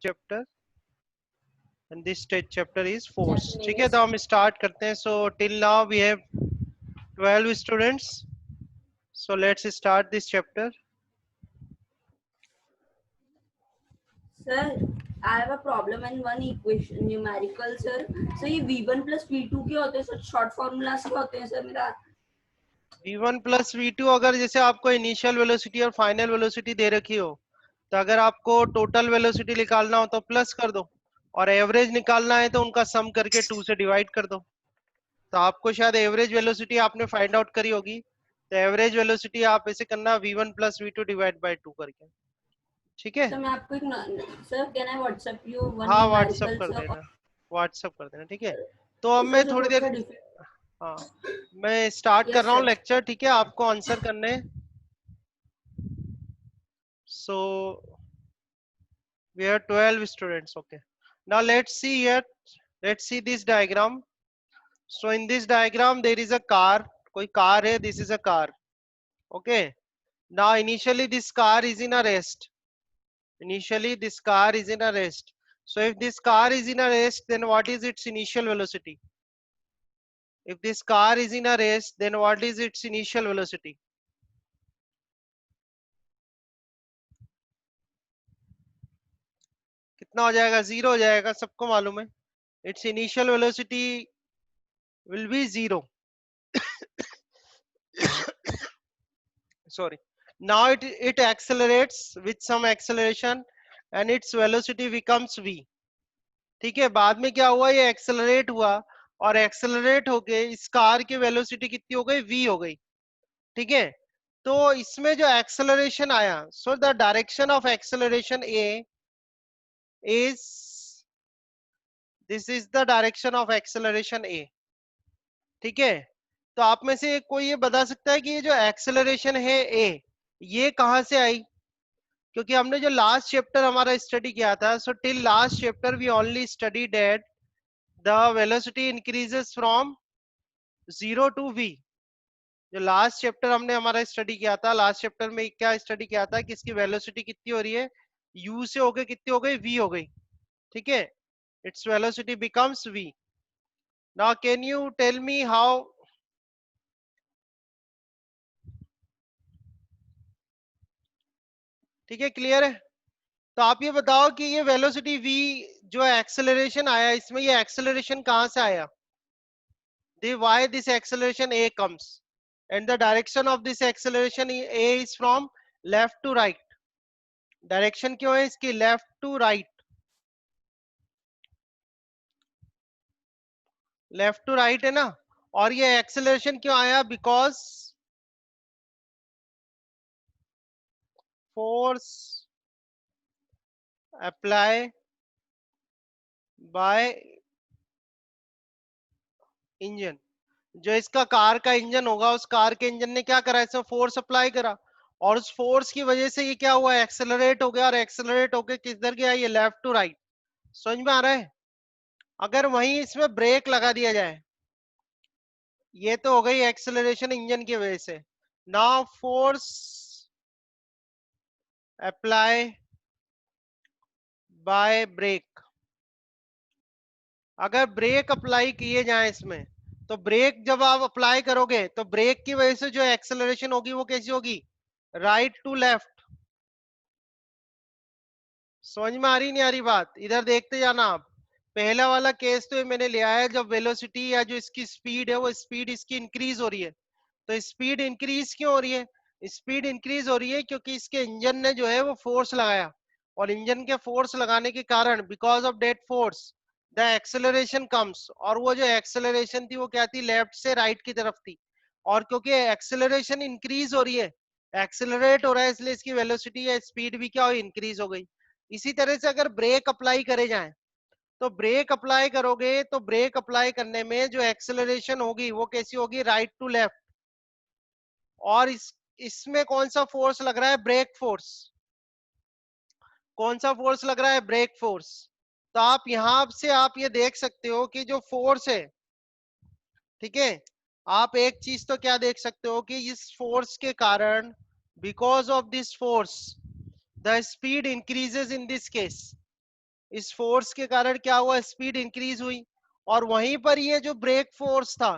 chapter and this state chapter is force. 7 ठीक है, तो minutes. हम start करते हैं. So till now we have 12 students. So let's start this chapter. Sir, I have a problem in one equation numerical sir. So ये V1 plus V2 क्या होते हैं सर? शॉर्ट फॉर्मूलास क्या होते हैं सर मेरा? v1 plus v2 अगर जैसे आपको इनिशियल वेलोसिटी और फाइनल वेलोसिटी दे रखी हो, तो अगर आपको टोटल वेलोसिटी निकालना हो तो प्लस कर दो, और एवरेज निकालना है तो उनका सम करके 2 से डिवाइड कर दो. तो आपको शायद एवरेज वेलोसिटी आपने फाइंड आउट करी होगी, तो एवरेज वेलोसिटी आप ऐसे करना v1 plus v2 divide by 2 करके. ठीक है, सर मैं आपको एक sir can I WhatsApp you one हाँ व्हाट्सअप न्यूमेरिकल कर सर? देना, व्हाट्सअप कर देना. ठीक है, तो अब मैं सर जो थोड़ी थोड़ा देर, सा डिफरेंट. हाँ मैं स्टार्ट कर यस रहा हूँ सर. लेक्चर. ठीक है, आपको आंसर करने. सो we have 12 students. Okay, now let's see here, let's see this diagram. So in this diagram there is a car, koi car hai, this is a car. Okay, now initially this car is in a rest, initially this car is in a rest. So if this car is in a rest, then what is its initial velocity? If this car is in a rest, then what is its initial velocity? कितना हो जाएगा? Zero हो जाएगा, सबको मालूम है. its initial velocity will be zero. Sorry, now it accelerates with some acceleration and its velocity becomes v. ठीक है, बाद में क्या हुआ, ये एक्सेलरेट हुआ, और एक्सेलरेट होके इस कार की वेलोसिटी कितनी हो गई? v हो गई. ठीक है, तो इसमें जो एक्सेलरेशन आया, so the direction of acceleration a is, this is the direction of acceleration a. ठीक है, तो आप में से कोई ये बता सकता है कि ये जो एक्सेलरेशन है a, ये कहां से आई? क्योंकि हमने जो लास्ट चैप्टर हमारा स्टडी किया था, so till last chapter we only study that the velocity increases from 0 to v. जो लास्ट चैप्टर हमने हमारा स्टडी किया था, लास्ट चैप्टर में क्या स्टडी किया था कि इसकी वेलोसिटी कितनी हो रही है, u से होके कितनी हो गई? v हो गई. ठीक है, its velocity becomes v. Now can you tell me how? ठीक है, क्लियर है? तो आप ये बताओ कि ये वेलोसिटी v जो एक्सेलरेशन आया, इसमें ये एक्सेलरेशन कहां से आया? why this acceleration a comes, and the direction of this acceleration a is from left to right. Direction क्यों है इसकी? Left to right, left to right है ना. और ये एक्सेलरेशन क्यों आया? Because force apply by engine. जो इसका कार का इंजन होगा, उस कार के इंजन ने क्या करा? इसमें फोर्स अप्लाई करा, और उस फोर्स की वजह से ये क्या हुआ? एक्सेलरेट हो गया, और एक्सेलरेट होकर किधर गया? ये लेफ्ट टू राइट. समझ में आ रहा है? अगर वहीं इसमें ब्रेक लगा दिया जाए, ये तो हो गई एक्सेलरेशन इंजन की वजह से. Now force apply by brake. अगर ब्रेक अप्लाई किए जाए इसमें, तो ब्रेक जब आप अप्लाई करोगे तो ब्रेक की वजह से जो एक्सेलरेशन होगी वो कैसी होगी? Right to left. समझ में आ रही नहीं आ रही बात? इधर देखते जाना आप. पहला वाला केस तो ये मैंने लिया है जब वेलोसिटी या जो इसकी स्पीड है वो स्पीड इसकी इंक्रीज हो रही है. तो स्पीड इंक्रीज क्यों हो रही है? स्पीड इंक्रीज हो रही है क्योंकि इसके इंजन ने जो है वो फोर्स लगाया, और इंजन के फोर्स लगाने के कारण because of that force the acceleration comes. और वो जो एक्सेलरेशन थी वो क्या थी? लेफ्ट से राइट की तरफ थी. और क्योंकि एक्सेलरेशन इंक्रीज हो रही है, एक्सेलरेट हो रहा है, इसलिए इसकी वेलोसिटी या स्पीड भी क्या हो? इंक्रीज हो गई. इसी तरह से अगर ब्रेक अप्लाई करे जाए, तो ब्रेक अप्लाई करोगे तो ब्रेक अप्लाई करने में जो एक्सेलरेशन होगी वो कैसी होगी? Right to left. और इसमें कौन सा फोर्स लग रहा है? Brake force. कौन सा फोर्स लग रहा है? Brake force. तो आप यहां से आप ये देख सकते हो कि जो फोर्स है, ठीक है, आप एक चीज तो क्या देख सकते हो कि इस फोर्स के कारण, because of this force the speed increases in this case. इस फोर्स के कारण क्या हुआ, स्पीड इंक्रीज हुई। और वहीं पर ये जो ब्रेक फोर्स था,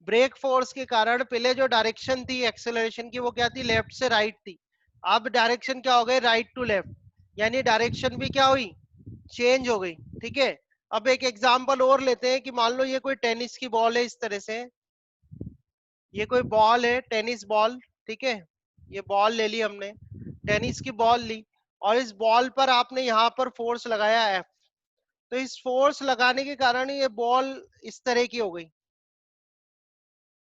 ब्रेक फोर्स के कारण पहले जो डायरेक्शन थी एक्सेलरेशन की वो क्या थी, लेफ्ट से राइट थी। अब डायरेक्शन क्या हो गई, राइट टू लेफ्ट, यानी डायरेक्शन भी क्या हुई, चेंज हो गई। ठीक है, अब एक एग्जांपल और लेते हैं कि मान लो ये कोई टेनिस की बॉल है, इस तरह से ये कोई बॉल है, टेनिस बॉल। ठीक है, ये बॉल ले ली हमने, टेनिस की बॉल ली, और इस बॉल पर आपने यहाँ पर फोर्स लगाया एफ। तो इस फोर्स लगाने के कारण ये बॉल इस तरह की हो गई।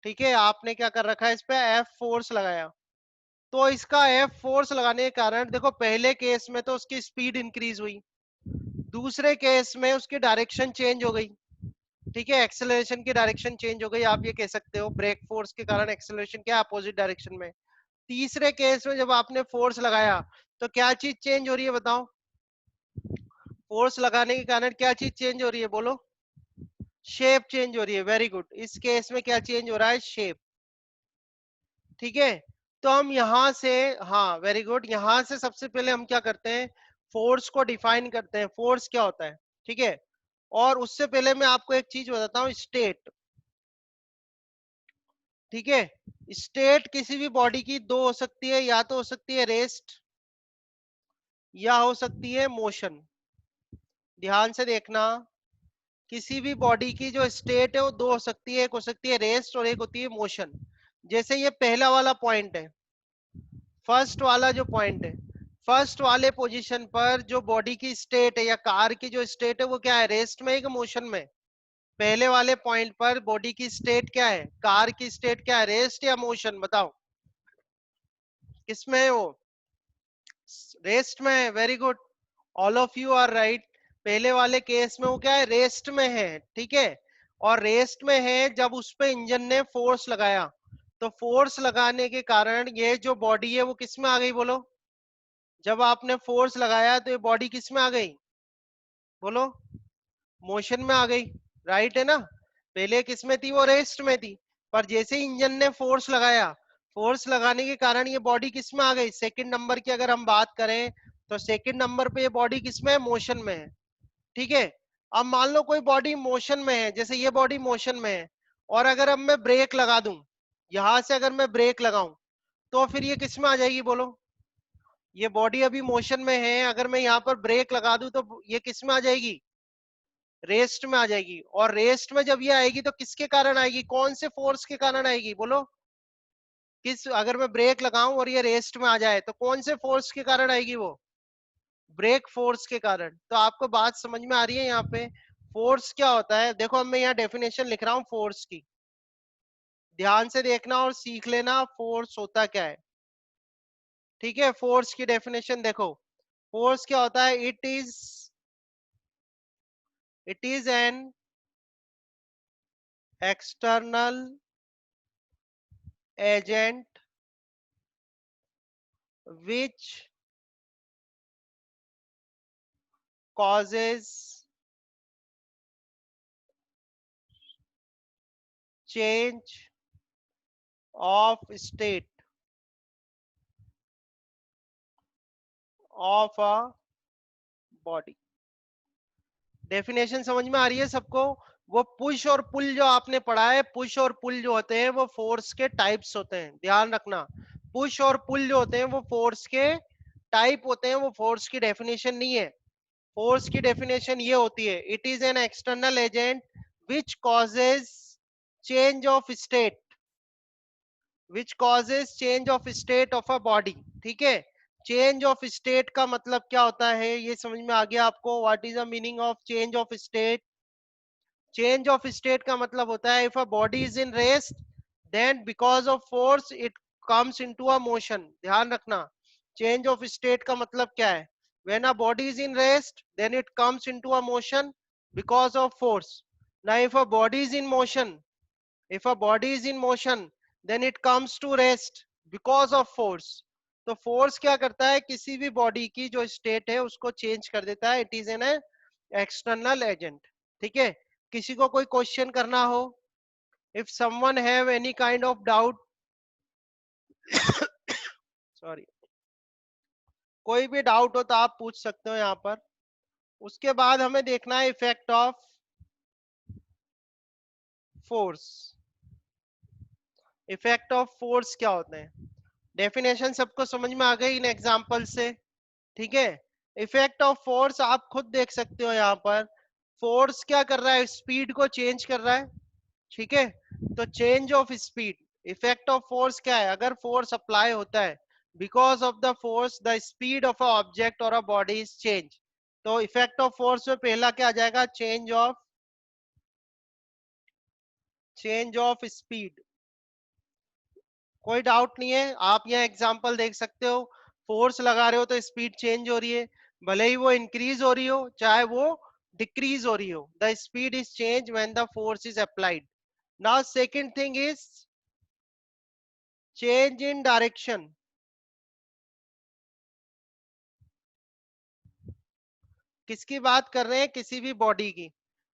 ठीक है, आपने क्या कर रखा है, इस पे एफ फोर्स लगाया। तो इसका एफ फोर्स लगाने के कारण देखो, पहले केस में तो उसकी स्पीड इंक्रीज हुई, दूसरे केस में उसकी डायरेक्शन चेंज हो गई। ठीक है, एक्सेलरेशन की डायरेक्शन चेंज हो गई, आप ये कह सकते हो ब्रेक फोर्स के कारण एक्सेलरेशन क्या अपोजिट डायरेक्शन में। तीसरे केस में जब आपने फोर्स लगाया तो क्या चीज चेंज हो रही है बताओ, फोर्स लगाने के कारण क्या चीज चेंज हो रही है बोलो, शेप चेंज हो रही है। वेरी गुड, इस केस में क्या चेंज हो रहा है, शेप। ठीक है, तो हम यहां से, हाँ वेरी गुड, यहां से सबसे पहले हम क्या करते हैं, फोर्स को डिफाइन करते हैं, फोर्स क्या होता है। ठीक है, और उससे पहले मैं आपको एक चीज बताता हूँ, स्टेट। ठीक है, स्टेट किसी भी बॉडी की दो हो सकती है, या तो हो सकती है रेस्ट, या हो सकती है मोशन। ध्यान से देखना, किसी भी बॉडी की जो स्टेट है वो दो हो सकती है, एक हो सकती है रेस्ट और एक होती है मोशन। जैसे ये पहला वाला पॉइंट है, फर्स्ट वाला जो पॉइंट है, फर्स्ट वाले पोजीशन पर जो बॉडी की स्टेट है या कार की जो स्टेट है वो क्या है, रेस्ट में है कि मोशन में। पहले वाले पॉइंट पर बॉडी की स्टेट क्या है, कार की स्टेट क्या है, रेस्ट या मोशन, बताओ किसमें है वो, रेस्ट में है। Very good, all of you are right. पहले वाले केस में वो क्या है, रेस्ट में है। ठीक है, और रेस्ट में है जब उस पे इंजन ने फोर्स लगाया, तो फोर्स लगाने के कारण ये जो बॉडी है वो किस में आ गई बोलो, जब आपने फोर्स लगाया तो ये बॉडी किस में आ गई बोलो, मोशन में आ गई। राइट है ना, पहले किस में थी, वो रेस्ट में थी, पर जैसे ही इंजन ने फोर्स लगाया, फोर्स लगाने के कारण ये बॉडी किस में आ गई, सेकंड नंबर की अगर हम बात करें तो सेकंड नंबर पे ये बॉडी किस में है, मोशन में है। ठीक है, अब मान लो कोई बॉडी मोशन में है, जैसे ये बॉडी मोशन में है, और अगर अब मैं ब्रेक लगा दूं, यहां से अगर मैं ब्रेक लगाऊं, तो फिर ये किस में आ जाएगी बोलो, ये बॉडी अभी मोशन में है, अगर मैं यहाँ पर ब्रेक लगा दूं तो ये किस में आ जाएगी, रेस्ट में आ जाएगी। और रेस्ट में जब ये आएगी तो किसके कारण आएगी, कौन से फोर्स के कारण आएगी बोलो, किस, अगर मैं ब्रेक लगाऊं और ये रेस्ट में आ जाए तो कौन से फोर्स के कारण आएगी वो, ब्रेक फोर्स के कारण। तो आपको बात समझ में आ रही है यहाँ पे, फोर्स क्या होता है। देखो अब मैं यहाँ डेफिनेशन लिख रहा हूँ फोर्स की, ध्यान से देखना और सीख लेना फोर्स होता क्या है। ठीक है, फोर्स की डेफिनेशन देखो, फोर्स क्या होता है, it is an external agent which causes change of state of a body। Definition समझ में आ रही है सबको। वो पुश और पुल जो आपने पढ़ा है, पुश और पुल जो होते हैं वो फोर्स के टाइप्स होते हैं, ध्यान रखना। पुश और पुल जो होते हैं वो फोर्स के टाइप होते हैं, वो फोर्स की डेफिनेशन नहीं है। फोर्स की डेफिनेशन ये होती है, it is an external agent which causes change of state, which causes change of state of a body. ठीक है, चेंज ऑफ स्टेट का मतलब क्या होता है ये समझ में आ गया आपको, what is the meaning of change of state. Change of state का मतलब होता है, if a body is in rest then because of force it comes into a motion. ध्यान रखना, चेंज ऑफ स्टेट का मतलब क्या है, when a body is in rest then it comes into a motion because of force. Now if a body is in motion, if a body is in motion then it comes to rest because of force। तो force क्या करता है, किसी भी body की जो state है उसको चेंज कर देता है, it is an external agent. ठीक है, किसी को कोई क्वेश्चन करना हो, if someone have any kind of doubt, sorry, कोई भी डाउट हो तो आप पूछ सकते हो यहाँ पर। उसके बाद हमें देखना है effect of force. Effect of force क्या होते हैं? डेफिनेशन सबको समझ में आ गई इन एग्जांपल से? ठीक है। इफेक्ट ऑफ फोर्स आप खुद देख सकते हो यहाँ पर। फोर्स क्या कर रहा है? स्पीड को चेंज कर रहा है। ठीक है। तो change of speed, effect of force क्या है? अगर फोर्स अप्लाई होता है, because of the force the speed of a object और अ बॉडी इज चेंज। तो इफेक्ट ऑफ फोर्स में पहला क्या आ जाएगा? Change of speed. कोई डाउट नहीं है, आप यहाँ एग्जांपल देख सकते हो। फोर्स लगा रहे हो तो स्पीड चेंज हो रही है, भले ही वो इंक्रीज हो रही हो चाहे वो डिक्रीज हो रही हो। The speed is change when the force is applied. Now second thing is change in direction. किसकी बात कर रहे हैं? किसी भी बॉडी की।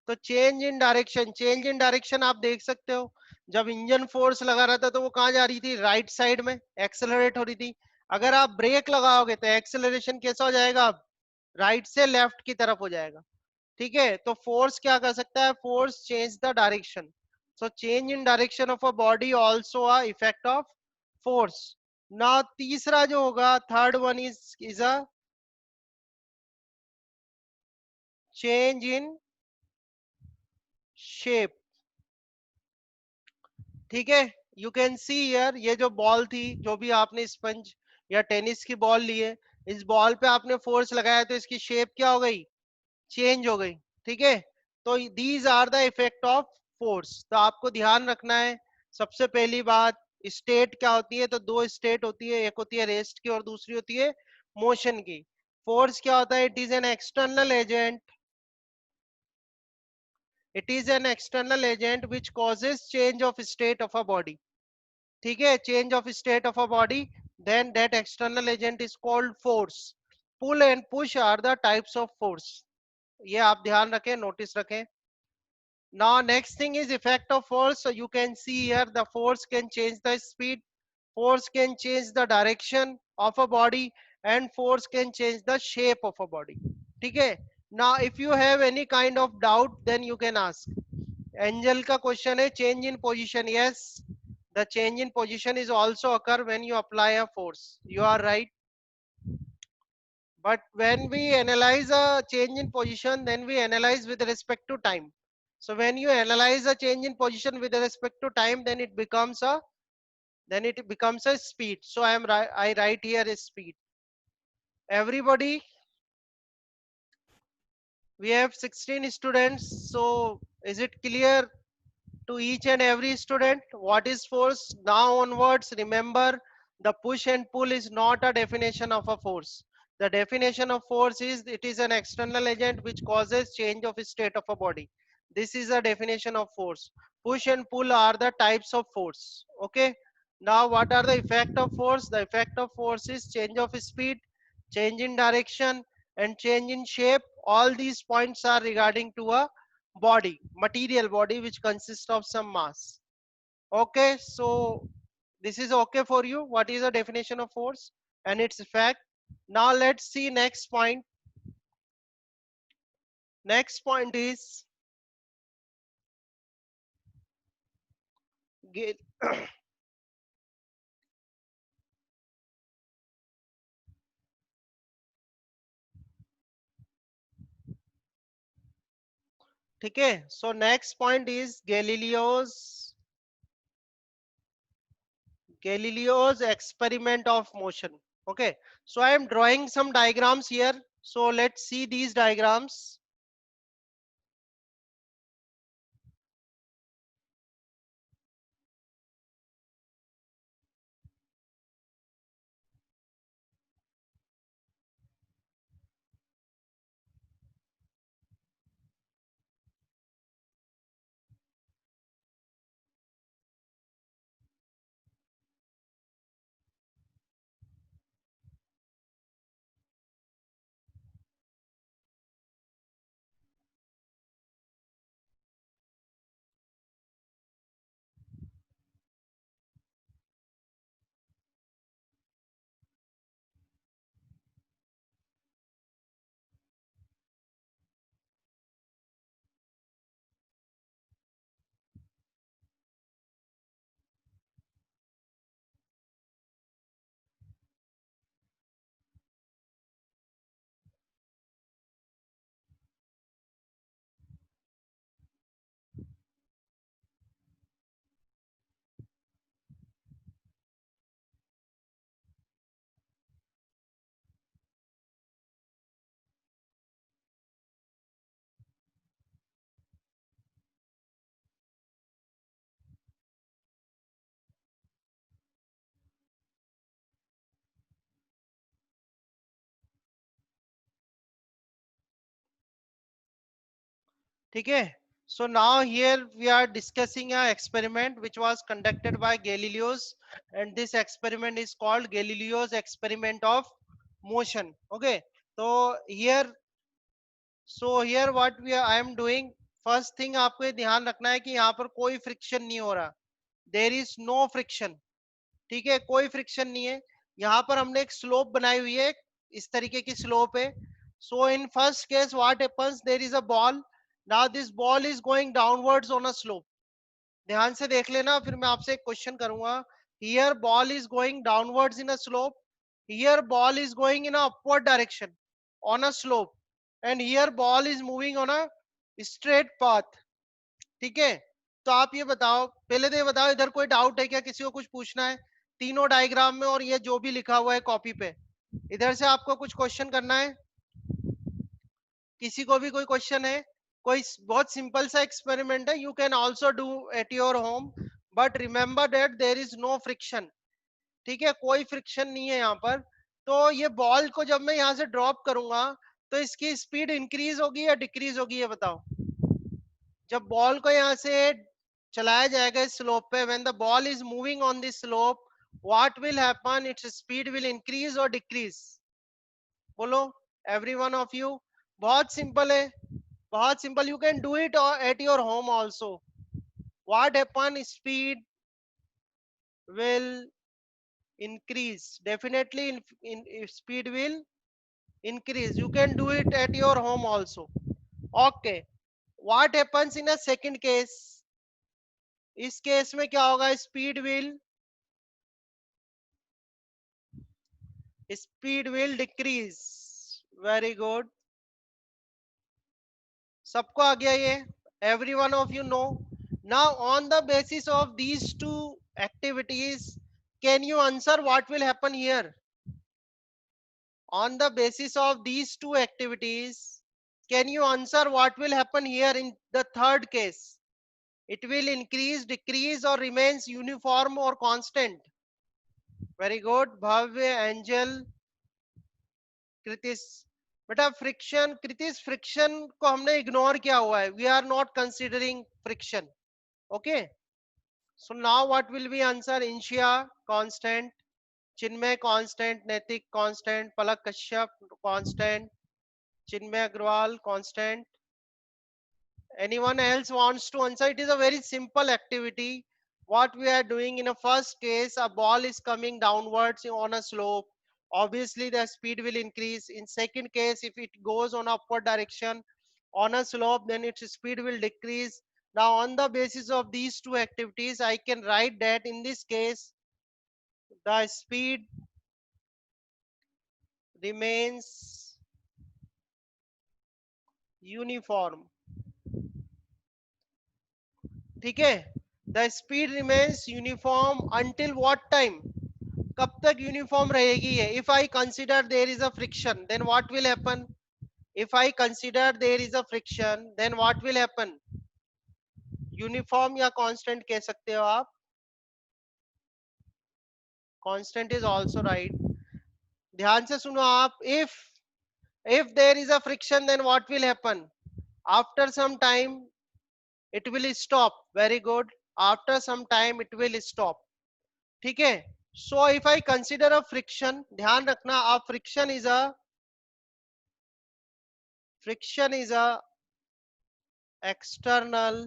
तो change in direction, change in direction आप देख सकते हो। जब इंजन फोर्स लगा रहा था तो वो कहाँ जा रही थी? राइट साइड में एक्सेलरेट हो रही थी। अगर आप ब्रेक लगाओगे तो एक्सेलरेशन कैसा हो जाएगा? अब राइट से लेफ्ट की तरफ हो जाएगा। ठीक है। तो फोर्स क्या कर सकता है? Force change the direction. So change in direction of a body also a effect of force. ना तीसरा जो होगा, third one is a change in shape. ठीक है। यू कैन सी हियर, ये जो बॉल थी, जो भी आपने स्पंज या टेनिस की बॉल ली है, इस बॉल पे आपने फोर्स लगाया तो इसकी शेप क्या हो गई? चेंज हो गई। ठीक है। तो these are the effect of force. तो आपको ध्यान रखना है, सबसे पहली बात, स्टेट क्या होती है? तो दो स्टेट होती है, एक होती है रेस्ट की और दूसरी होती है मोशन की। फोर्स क्या होता है? It is an external agent. It is an external agent which causes change of state of a body. ठीक है। Change of state of a body, then that external agent is called force. Pull and push are the types of force. ये आप ध्यान रखें, notice रखें। Now next thing is effect of force. So you can see here the force can change the speed, force can change the direction of a body, and force can change the shape of a body. ठीक है। Now if you have any kind of doubt then you can ask. Angel का question है change in position. Yes, the change in position is also occur when you apply a force. You are right. But when we analyze a change in position, then we analyze with respect to time. So when you analyze a change in position with respect to time, then it becomes a speed. So I write here is speed. Everybody, we have 16 students. So is it clear to each and every student what is force? Now onwards, remember, the push and pull is not a definition of a force. The definition of force is it is an external agent which causes change of state of a body. This is a definition of force. Push and pull are the types of force. Okay. Now what are the effect of force? The effect of force is change of speed, change in direction, and change in shape. All these points are regarding to a body, material body, which consists of some mass. Okay, so this is okay for you? What is the definition of force and its effect? Now let's see next point. Next point is ठीक है। So next point is Galileo's experiment of motion. Okay, so I am drawing some diagrams here. So let's see these diagrams. ठीक है. So now here we are discussing a experiment which was conducted by Galileo's, and this experiment is called Galileo's experiment of motion. Okay. So here what I am doing, first thing आपको ये ध्यान रखना है कि यहाँ पर कोई friction नहीं हो रहा. There is no friction. ठीक है, कोई फ्रिक्शन नहीं है. यहाँ पर हमने एक स्लोप बनाई हुई है, इस तरीके की स्लोप है. So in first case what happens, there is a ball. Now this ball is going downwards on a slope. ध्यान से देख लेना, फिर मैं आपसे एक क्वेश्चन करूंगा. Here ball is going downwards in a slope, here ball is going in a upward direction on a slope, and here ball is moving on a straight path. ठीक है. तो आप ये बताओ, पहले तो ये बताओ, इधर कोई डाउट है क्या, किसी को कुछ पूछना है? तीनों डायग्राम में और ये जो भी लिखा हुआ है कॉपी पे, इधर से आपको कुछ क्वेश्चन करना है? किसी को भी कोई क्वेश्चन है? बहुत सिंपल सा एक्सपेरिमेंट है, you can also do at your home, but remember that there is no friction. ठीक है, कोई फ्रिक्शन नहीं है यहाँ पर. तो ये बॉल को जब मैं यहाँ से ड्रॉप करूंगा तो इसकी स्पीड इंक्रीज होगी या डिक्रीज होगी, ये बताओ. जब बॉल को यहाँ से चलाया जाएगा इस स्लोप पे, when the ball is moving on this slope, what will happen, its speed will increase और डिक्रीज? बोलो एवरी वन ऑफ यू. बहुत सिंपल है, बहुत simple. You can do it at your home also. What happen, speed will increase, definitely speed will increase. You can do it at your home also. Okay. What happens in a second case? इस case में क्या होगा? Speed will decrease. Very good. सबको आ गया ये? Every one of you know. Now on the basis of these two activities, can you answer what will happen here? On the basis of these two activities, can you answer what will happen here in the third case? It will increase, decrease, or remains uniform or constant? Very good. Bhavya, Angel, Kritis. बेटा friction, Kritis, friction को हमने ignore किया हुआ है. We are not considering friction. Okay. So now what will be answer? Inshia constant, Chinmay constant, Naitik constant, Palak Kashyap constant, Chinmay Agrawal constant. Anyone else wants to answer? It is a very simple activity. What we are doing in a first case, a ball is coming downwards on a slope. Obviously, the speed will increase. In second case, if it goes on upward direction on a slope, then its speed will decrease. Now, on the basis of these two activities, I can write that in this case, the speed remains uniform. ठीक है. The speed remains uniform until what time? कब तक uniform रहेगी ये? If I consider there is a friction, then what will happen? If I consider there is a friction, then what will happen? Uniform या constant कह सकते हो आप. Constant is also right. ध्यान से सुनो आप. If there is a friction, then what will happen? After some time it will stop. Very good. After some time it will stop. ठीक है. So if I consider a friction, ध्यान रखना, a friction is a external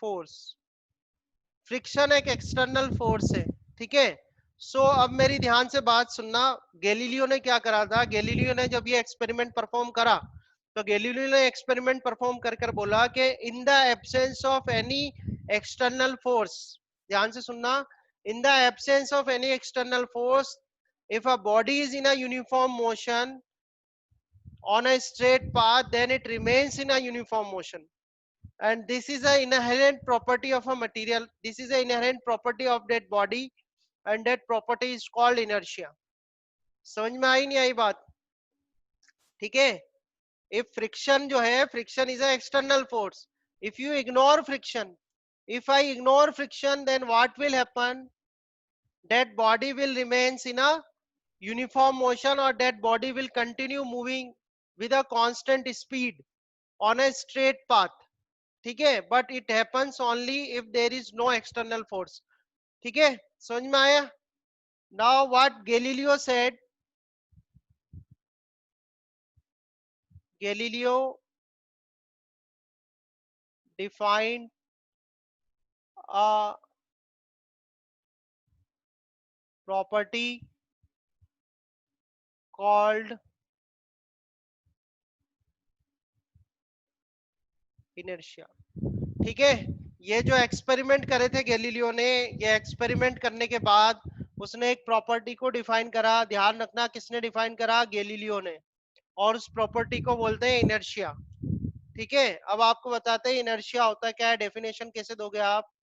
force. Friction एक external force है. ठीक है. सो अब मेरी ध्यान से बात सुनना. गैलीलियो ने क्या करा था? गैलीलियो ने जब ये एक्सपेरिमेंट परफॉर्म करा, तो गैलीलियो ने एक्सपेरिमेंट परफॉर्म कर कर बोला कि in the absence of any external force, ध्यान से सुनना, in the absence of any external force, if a body is in a uniform motion on a straight path, then it remains in a uniform motion. And this is an inherent property of a material. This is an inherent property of that body, and that property is called inertia. समझ में आई नहीं आई बात? ठीक है. if friction जो है, friction is an external force. If you ignore friction, if I ignore friction, then what will happen? That body will remains in a uniform motion, or that body will continue moving with a constant speed. On a straight path, ठीक है, but it happens only if there is no external force, ठीक है, समझ में आया? Now what Galileo said, Galileo defined a property called inertia, ठीक है। ये जो एक्सपेरिमेंट करे थे गैलीलियो ने, ये एक्सपेरिमेंट करने के बाद उसने एक प्रॉपर्टी को डिफाइन करा, ध्यान रखना किसने डिफाइन करा, गैलीलियो ने, और उस प्रॉपर्टी को बोलते हैं इनर्शिया, ठीक है। अब आपको बताते हैं इनर्शिया होता क्या है, डेफिनेशन कैसे दोगे आप?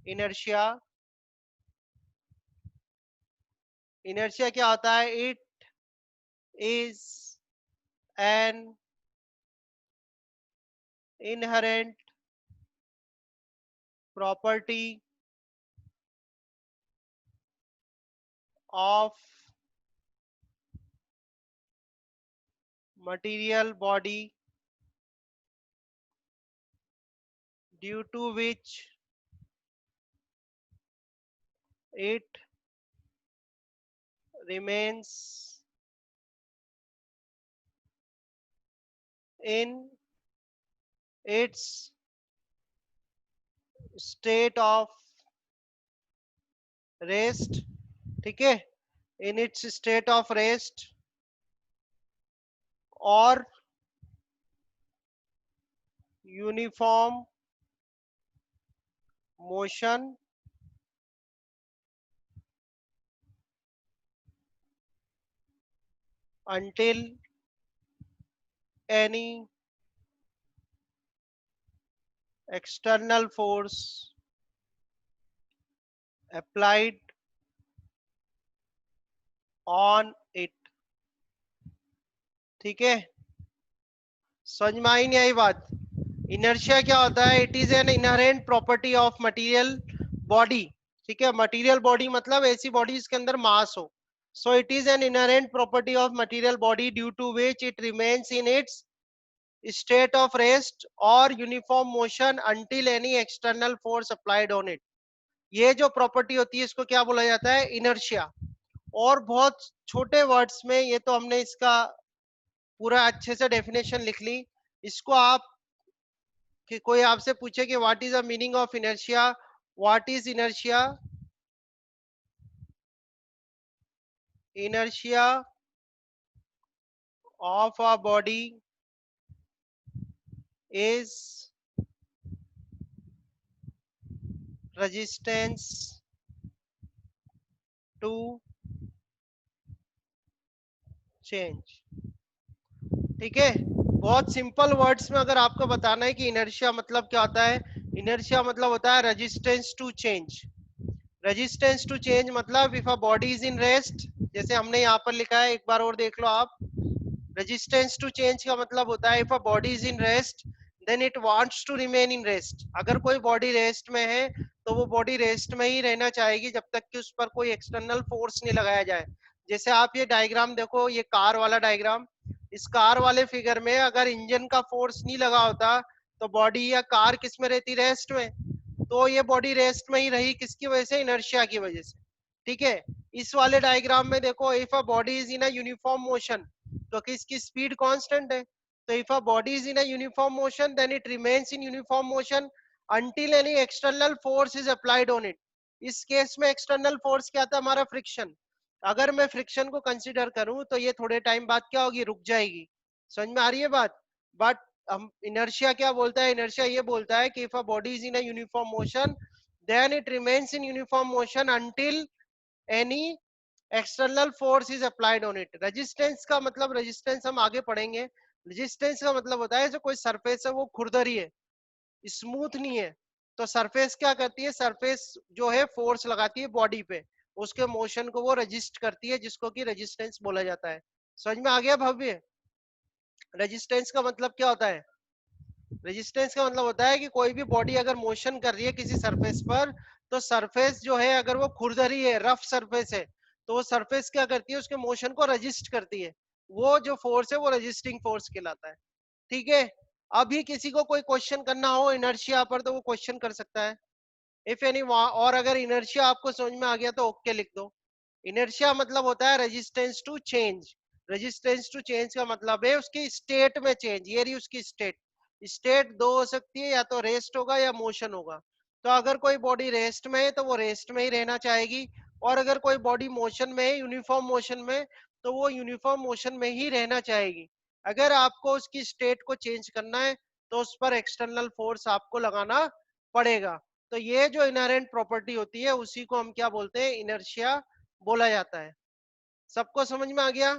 इनर्शिया, इनर्शिया क्या होता है? It is an inherent property of material body due to which it remains in its state of rest, ठीक है, in its state of rest or uniform motion until any external force applied on it, ठीक है। समझ में आई नहीं आई बात? Inertia क्या होता है? It is an inherent property of material body, ठीक है, मटेरियल बॉडी मतलब ऐसी बॉडी जिसके अंदर मास हो। So it is an inherent property of material body due to which it remains in its state of rest और uniform motion until any external force applied on it. ये जो property होती है इसको क्या बोला जाता है? इनर्शिया। और बहुत छोटे वर्ड्स में, ये तो हमने इसका पूरा अच्छे से डेफिनेशन लिख ली, इसको आप, कि कोई आपसे पूछे कि what is the meaning of inertia, what is inertia? Inertia of a body is resistance to change, ठीक है। बहुत सिंपल वर्ड्स में अगर आपको बताना है कि इनर्शिया मतलब क्या होता है, इनर्शिया मतलब होता है resistance to change. Resistance to change मतलब if a body is in rest, जैसे हमने यहाँ पर लिखा है, एक बार और देख लो आप। रेजिस्टेंस टू चेंज का मतलब होता है if a body is in rest then it wants to remain in rest. अगर कोई बॉडी रेस्ट में है तो वो बॉडी रेस्ट में ही रहना चाहेगी जब तक कि उस पर कोई एक्सटर्नल फोर्स नहीं लगाया जाए। जैसे आप ये डायग्राम देखो, ये कार वाला डायग्राम, इस कार वाले फिगर में अगर इंजन का फोर्स नहीं लगा होता तो बॉडी या कार किस में रहती? रेस्ट में। तो ये बॉडी रेस्ट में ही रही, किसकी वजह से? इनर्शिया की वजह से, ठीक है। इस वाले डायग्राम में देखो, if a body is in a uniform motion, तो इसकी स्पीड कांस्टेंट है। तो if a body is in a uniform motion then it remains in uniform motion until any external force is applied on it. इस case में external force क्या था? हमारा friction. अगर मैं फ्रिक्शन को कंसीडर करूं तो ये थोड़े टाइम बाद क्या होगी? रुक जाएगी। समझ में आ रही है बात? बट हम इनर्शिया क्या बोलता है? इनर्शिया ये बोलता है कि if a body is in a uniform motion then it remains in uniform motion until any external force is applied on it. Resistance का मतलब, रेजिस्टेंस हम आगे पढ़ेंगे, रेजिस्टेंस का मतलब होता है जो कोई सरफेस है वो खुरदरी है, स्मूथ नहीं है, तो सरफेस क्या करती है? सरफेस जो है फोर्स लगाती है बॉडी पे, उसके मोशन को वो रजिस्ट करती है, जिसको कि रेजिस्टेंस बोला जाता है। समझ में आ गया भव्य? रेजिस्टेंस का मतलब क्या होता है? रेजिस्टेंस का मतलब होता है कि कोई भी बॉडी अगर मोशन कर रही है किसी सरफेस पर, तो सरफेस जो है अगर वो खुरदरी है, रफ सरफेस है, तो वो सरफेस क्या करती है? उसके मोशन को रजिस्ट करती है। वो जो फोर्स है वो रजिस्टिंग फोर्स कहलाता है, ठीक है। अभी किसी को कोई क्वेश्चन करना हो इनर्शिया पर तो वो क्वेश्चन कर सकता है, इफ एनी। और अगर इनर्शिया आपको समझ में आ गया तो ओके लिख दो। इनर्शिया मतलब होता है resistance to change. Resistance to change का मतलब है उसकी स्टेट में चेंज। ये रही उसकी स्टेट। स्टेट दो हो सकती है, या तो रेस्ट होगा या मोशन होगा। तो अगर कोई बॉडी रेस्ट में है तो वो रेस्ट में ही रहना चाहेगी, और अगर कोई बॉडी मोशन में है, यूनिफॉर्म मोशन में, तो वो यूनिफॉर्म मोशन में ही रहना चाहेगी। अगर आपको उसकी स्टेट को चेंज करना है तो उस पर एक्सटर्नल फोर्स आपको लगाना पड़ेगा। तो ये जो इनहेरेंट प्रॉपर्टी होती है उसी को हम क्या बोलते हैं, इनर्शिया बोला जाता है। सबको समझ में आ गया?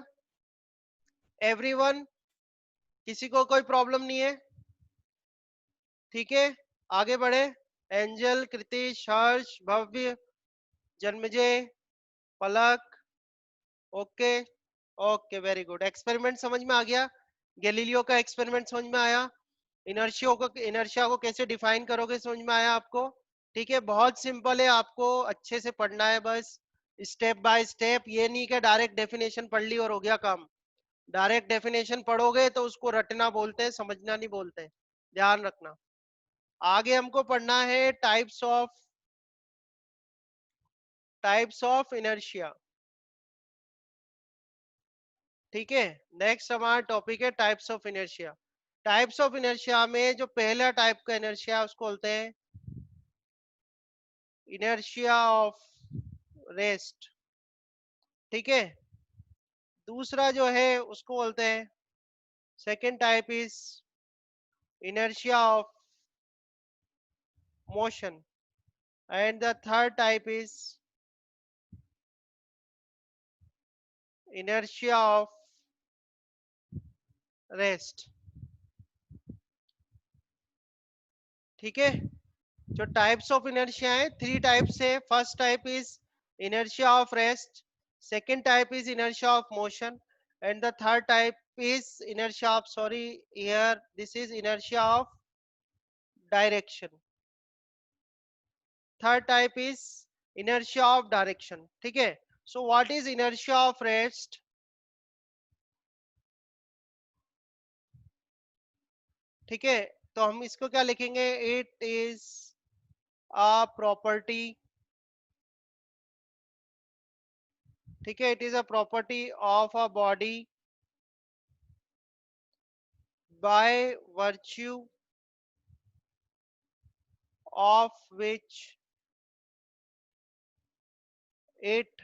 एवरीवन? किसी को कोई प्रॉब्लम नहीं है? ठीक है, आगे बढ़े। Angel, Kritish, Harsh, Bhavya, Janmejay, Palak. Okay, okay, very good. Experiment समझ में आ गया? गैलीलियो का एक्सपेरिमेंट समझ में आया? इनर्शिया को कैसे डिफाइन करोगे समझ में आया आपको? ठीक है, बहुत सिंपल है, आपको अच्छे से पढ़ना है बस, स्टेप बाय स्टेप। ये नहीं कि डायरेक्ट डेफिनेशन पढ़ ली और हो गया काम। डायरेक्ट डेफिनेशन पढ़ोगे तो उसको रटना बोलते हैं, समझना नहीं बोलते, ध्यान रखना। आगे हमको पढ़ना है टाइप्स ऑफ इनर्शिया। ठीक है, नेक्स्ट हमारा टॉपिक है types of inertia. Types of inertia में जो पहला टाइप का इनर्शिया है उसको बोलते हैं इनर्शिया ऑफ रेस्ट। ठीक है, दूसरा जो है उसको बोलते हैं, second type is inertia of motion, and the third type is inertia of rest। ठीक है, जो टाइप्स ऑफ इनर्शिया है, थ्री टाइप्स है। First type is inertia of rest, second type is inertia of motion, and the third type is inertia of, sorry, here this is inertia of direction। Third type is inertia of direction। ठीक है, so what is inertia of rest? ठीक है, तो हम इसको क्या लिखेंगे, it is a property. ठीक है, it is a property of a body by virtue of which it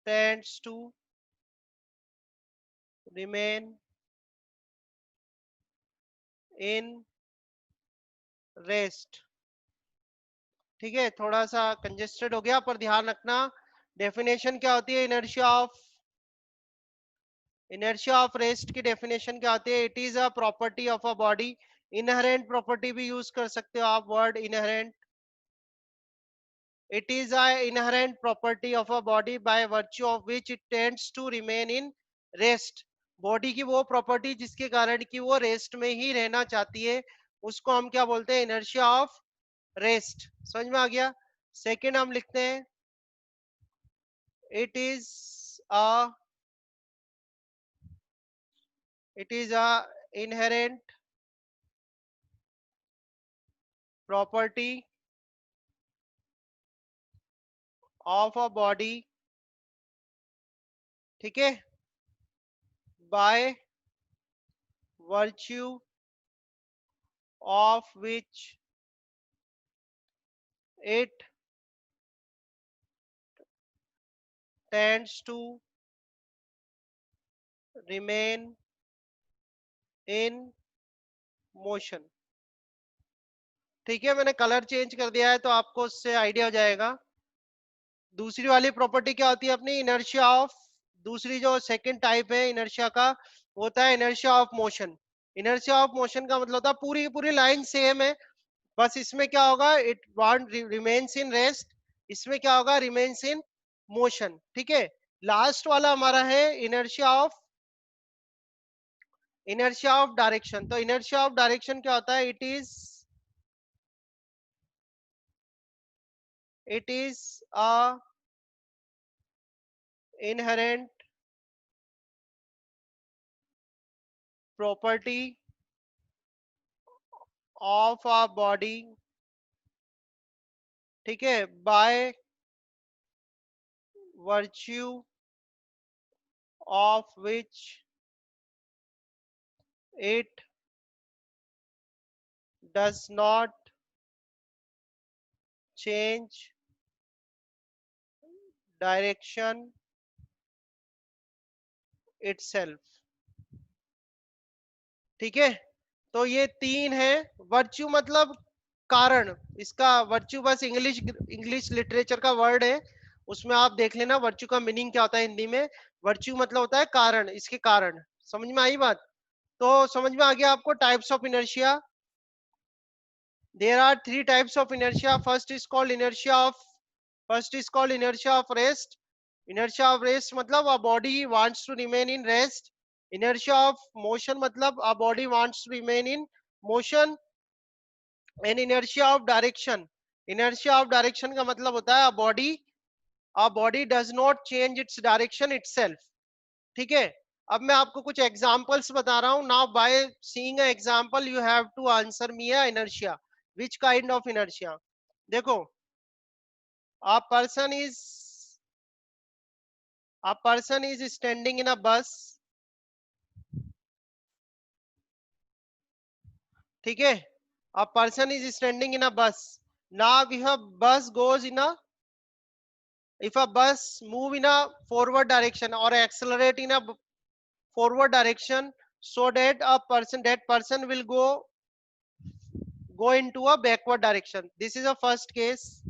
tends to remain in rest. ठीक है, थोड़ा सा कंजेस्टेड हो गया पर ध्यान रखना। डेफिनेशन क्या होती है इनर्शिया ऑफ रेस्ट की डेफिनेशन क्या होती है? It is a property of a body. Inherent property भी यूज कर सकते हो आप, word inherent. It is a inherent property of a body by virtue of which it tends to remain in rest। Body की वो property जिसके कारण कि वो रेस्ट में ही रहना चाहती है, उसको हम क्या बोलते हैं, इनर्शिया ऑफ रेस्ट। समझ में आ गया? सेकंड हम लिखते हैं, it is a it is a inherent property of a body. ठीक है, bye virtue of which it tends to remain in motion। ठीक है, मैंने कलर चेंज कर दिया है तो आपको उससे आइडिया हो जाएगा। दूसरी वाली प्रॉपर्टी क्या होती है अपनी, इनर्शिया ऑफ, दूसरी जो सेकंड टाइप है इनर्शिया का वो होता है inertia of motion. Inertia of motion का मतलब होता है पूरी की पूरी लाइन सेम है, बस इसमें क्या होगा, it want remains in rest, इसमें क्या होगा, रिमेन्स इन मोशन। ठीक है, लास्ट वाला हमारा है इनर्शिया ऑफ डायरेक्शन। तो इनर्शिया ऑफ डायरेक्शन क्या होता है, it is a inherent property of a body, ठीक है, by virtue of which it does not change direction itself, ठीक है। तो ये तीन है। वर्च्यू मतलब कारण, इसका वर्च्यू बस इंग्लिश इंग्लिश लिटरेचर का वर्ड है, उसमें आप देख लेना वर्च्यू का मीनिंग क्या होता है हिंदी में। वर्च्यू मतलब होता है कारण, इसके कारण। समझ में आई बात? तो समझ में आ गया आपको types of inertia. There are three types of inertia. First is called inertia of rest. Inertia of rest मतलब a body wants to remain in rest. Inertia of motion मतलब a body wants to remain in motion. And inertia of direction. Inertia of direction का मतलब होता है a body does not change its direction itself. ठीक है। अब मैं आपको कुछ एग्जांपल्स बता रहा हूं। Now by seeing a example you have to answer me a inertia, which kind of inertia. देखो, a person is a person is standing in a bus, ठीक है। a person is standing in a bus. Now if a bus move in a forward direction or accelerate in a forward direction, so that person will go into a backward direction. This is a first case.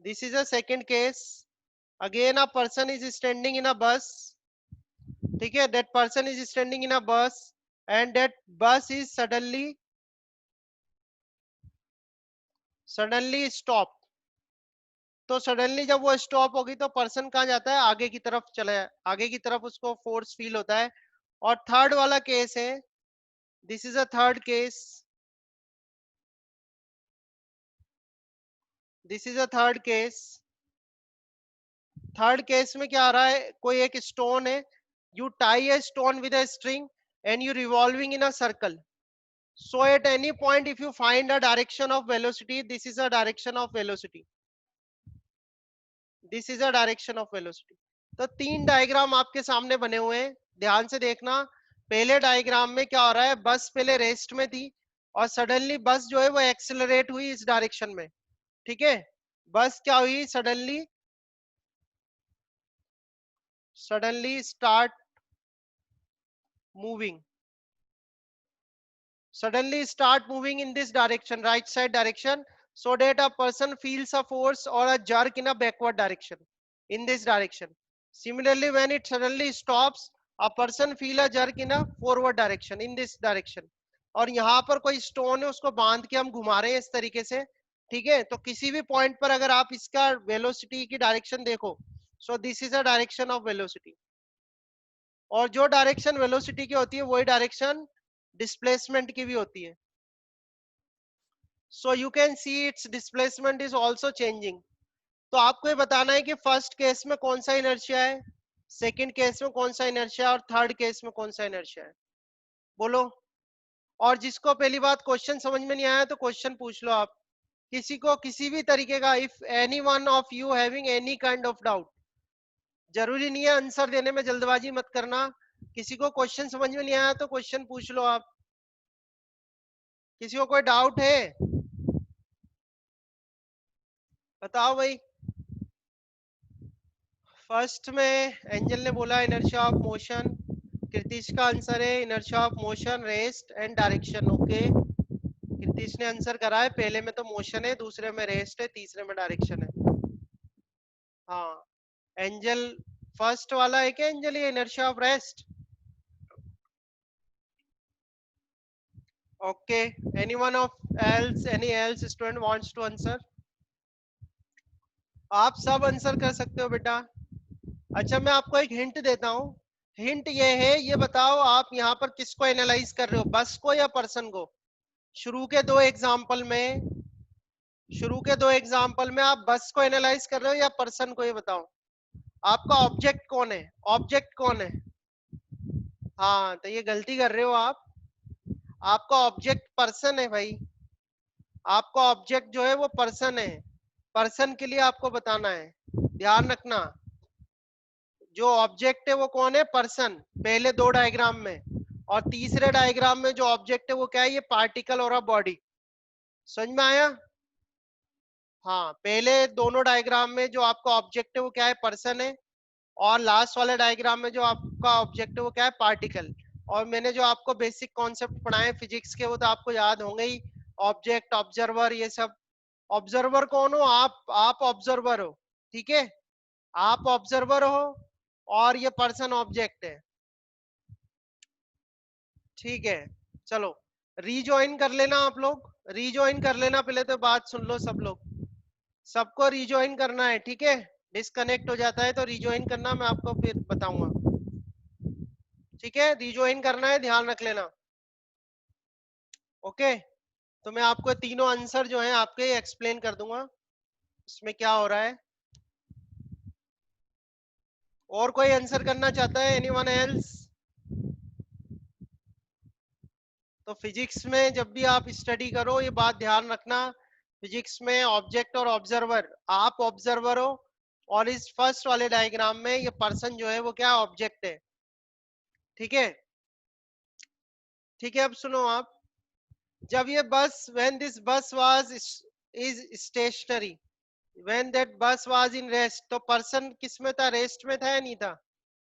This is a second case. Again a person is standing in a bus, ठीक है। that person is standing in a bus and that bus is suddenly stop. तो suddenly जब वो stop होगी तो person कहाँ जाता है? आगे की तरफ चला है, आगे की तरफ उसको फोर्स फील होता है। और थर्ड वाला केस है, this is a third case, this is a third case. Third case में क्या आ रहा है? कोई एक स्टोन है, you tie a stone with a string and you revolving in a circle. So at any point if you find a direction of velocity, this is a direction of velocity, this is a direction of velocity. तो तीन diagram आपके सामने बने हुए हैं, ध्यान से देखना। पहले डायग्राम में क्या हो रहा है? बस पहले रेस्ट में थी और सडनली बस जो है वो एक्सेलरेट हुई इस डायरेक्शन में, ठीक है। बस क्या हुई? Suddenly start moving, suddenly start moving in this direction, right side direction, so that a person feels a force or a jerk in a backward direction, in this direction. Similarly, when it suddenly stops, a person feel a jerk in a forward direction, in this direction. और यहाँ पर कोई stone है, उसको बांध के हम घुमा रहे हैं इस तरीके से, ठीक है। तो किसी भी पॉइंट पर अगर आप इसका वेलोसिटी की डायरेक्शन देखो, so this is a direction of velocity. और जो डायरेक्शन वेलोसिटी की होती है वही डायरेक्शन डिस्प्लेसमेंट की भी होती है। So you can see its displacement is also changing. तो आपको ये बताना है कि फर्स्ट केस में कौन सा इनर्शिया है, सेकंड केस में कौन सा इनर्शिया और थर्ड केस में कौन सा इनर्शिया है, बोलो। और जिसको पहली बात क्वेश्चन समझ में नहीं आया तो क्वेश्चन पूछ लो आप, किसी को किसी भी तरीके का, if any one of you having any kind of doubt, जरूरी नहीं है आंसर देने में जल्दबाजी मत करना। किसी को क्वेश्चन समझ में नहीं आया तो क्वेश्चन पूछ लो आप। किसी को कोई डाउट है? बताओ भाई। फर्स्ट में एंजल ने बोला इनर्शिया ऑफ मोशन, कृतिश का आंसर है inertia of motion, rest and direction. Okay, Kritish ने आंसर करा है, पहले में तो मोशन है, दूसरे में रेस्ट है, तीसरे में डायरेक्शन है। हाँ, एंजल फर्स्ट वाला है क्या एंजल, ये inertia of rest? Okay, anyone of else, any else student wants to answer? आप सब आंसर कर सकते हो बेटा। अच्छा, मैं आपको एक हिंट देता हूँ। हिंट ये है, ये बताओ आप यहाँ पर किसको एनालाइज कर रहे हो, बस को या पर्सन को? शुरू के दो एग्जाम्पल में, शुरू के दो एग्जाम्पल में आप बस को एनालाइज कर रहे हो या पर्सन को, ये बताओ। आपका ऑब्जेक्ट कौन है? ऑब्जेक्ट कौन है? हाँ, तो ये गलती कर रहे हो आप। आपका ऑब्जेक्ट पर्सन है भाई। आपका ऑब्जेक्ट जो है वो पर्सन है। पर्सन के लिए आपको बताना है, ध्यान रखना। जो ऑब्जेक्ट है वो कौन है? पर्सन, पहले दो डायग्राम में। और तीसरे डायग्राम में जो ऑब्जेक्ट है वो क्या है? ये पार्टिकल और बॉडी। समझ में आया? हाँ, पहले दोनों डायग्राम में जो आपका ऑब्जेक्ट है वो क्या है? पर्सन है। और लास्ट वाले डायग्राम में जो आपका ऑब्जेक्ट है वो क्या है? पार्टिकल। और मैंने जो आपको बेसिक कॉन्सेप्ट पढ़ाए फिजिक्स के वो तो आपको याद होंगे ही। ऑब्जेक्ट, ऑब्जर्वर, ये सब। ऑब्जर्वर कौन हो? आप ऑब्जर्वर हो। ठीक है, आप ऑब्जर्वर हो और ये पर्सन ऑब्जेक्ट है। ठीक है, चलो रीजॉइन कर लेना आप लोग। रीजॉइन कर लेना, पहले तो बात सुन लो सब लोग। सबको रीजॉइन करना है, ठीक है? डिस्कनेक्ट हो जाता है तो रीजॉइन करना, मैं आपको फिर बताऊंगा। ठीक है, रीजॉइन करना है, ध्यान रख लेना। ओके, तो मैं आपको तीनों आंसर जो है आपके एक्सप्लेन कर दूंगा इसमें क्या हो रहा है। और कोई आंसर करना चाहता है? Anyone else? तो फिजिक्स में जब भी आप स्टडी करो ये बात ध्यान रखना, फिजिक्स में ऑब्जेक्ट और ऑब्जर्वर, आप ऑब्जर्वर हो और इस फर्स्ट वाले डायग्राम में ये पर्सन जो है वो क्या? ऑब्जेक्ट है। ठीक है? ठीक है, अब सुनो आप। जब ये बस, when this bus was is stationary, when that bus was in rest, तो पर्सन किस में था? रेस्ट में था या नहीं था?